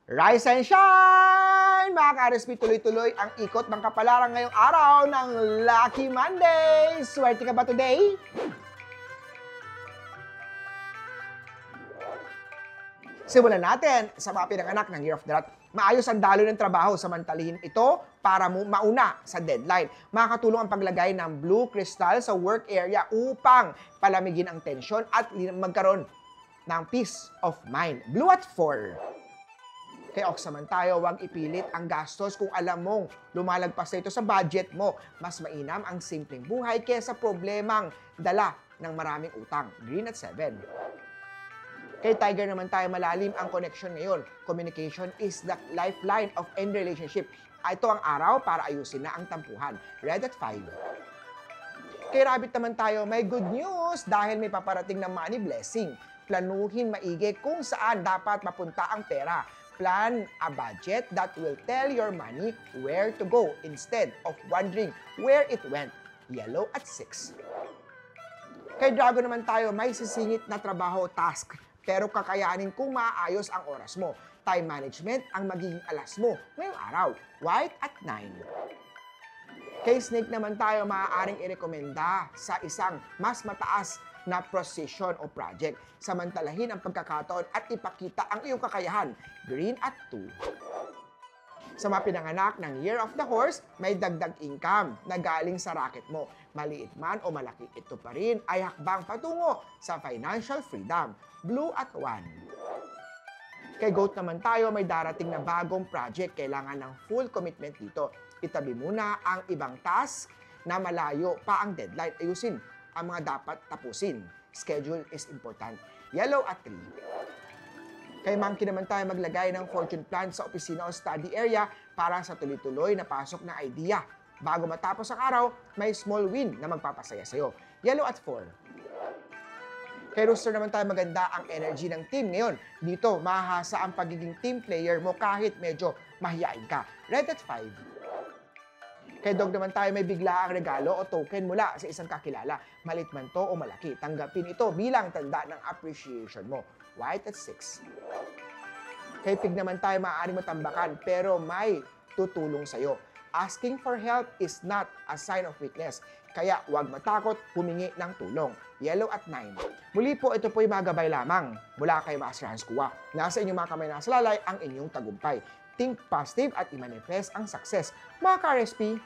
Rise and shine! Mga ka-RSP, tuloy-tuloy ang ikot ng kapalaran ngayong araw ng Lucky Monday! Swerte ka ba today? Simulan natin sa mga pinanganak ng Year of the Rat. Maayos ang daloy ng trabaho, samantalihin ito para mauna sa deadline. Makakatulong ang paglagay ng blue crystal sa work area upang palamigin ang tensyon at magkaroon ng peace of mind. Blue at 4. Kaya oksaman tayo, huwag ipilit ang gastos kung alam mong lumalagpas na ito sa budget mo. Mas mainam ang simpleng buhay kesa problemang dala ng maraming utang. Green at 7. Kay Tiger naman tayo, malalim ang connection ngayon. Communication is the lifeline of any relationship. Ito ang araw para ayusin na ang tampuhan. Red at 5. Kay Rabbit naman tayo, may good news dahil may paparating na money blessing. Planuhin maigi kung saan dapat mapunta ang pera. Plan a budget that will tell your money where to go instead of wondering where it went. Yellow at 6. Kay Dragon naman tayo, may sisingit na trabaho task, pero kakayanin kung maayos ang oras mo. Time management ang magiging alas mo ngayong araw. White at 9. Kay Snake naman tayo, maaaring irekomenda sa isang mas mataas na position o project. Samantalahin ang pagkakataon at ipakita ang iyong kakayahan. Green at 2. Sa mga pinanganak ng Year of the Horse, may dagdag income na galing sa racket mo. Maliit man o malaki, ito pa rin ay hakbang patungo sa financial freedom. Blue at 1. Kay Goat naman tayo, may darating na bagong project. Kailangan ng full commitment dito. Itabi muna ang ibang task na malayo pa ang deadline. Ayusin ang mga dapat tapusin. Schedule is important. Yellow at 3. Kay Monkey naman tayo, maglagay ng fortune plan sa opisina o study area para sa tuloy-tuloy na pasok na idea. Bago matapos ang araw, may small win na magpapasaya sa'yo. Yellow at 4. Kay Rooster naman tayo, maganda ang energy ng team ngayon. Dito, mahahasa ang pagiging team player mo kahit medyo mahiyain ka. Red at 5. Kay Dog naman tayo, may bigla ang regalo o token mula sa isang kakilala. Malit man to o malaki, tanggapin ito bilang tanda ng appreciation mo. White at 6. Kay Pig naman tayo, maaaring matambakan pero may tutulong sa'yo. Asking for help is not a sign of weakness. Kaya huwag matakot humingi ng tulong. Yellow at 9. Muli po, ito po'y magabay lamang mula kay Master Hans Kua. Nasa inyong mga kamay nasa lalay ang inyong tagumpay. Think positive at i-manifest ang success. Mga ka-RSP,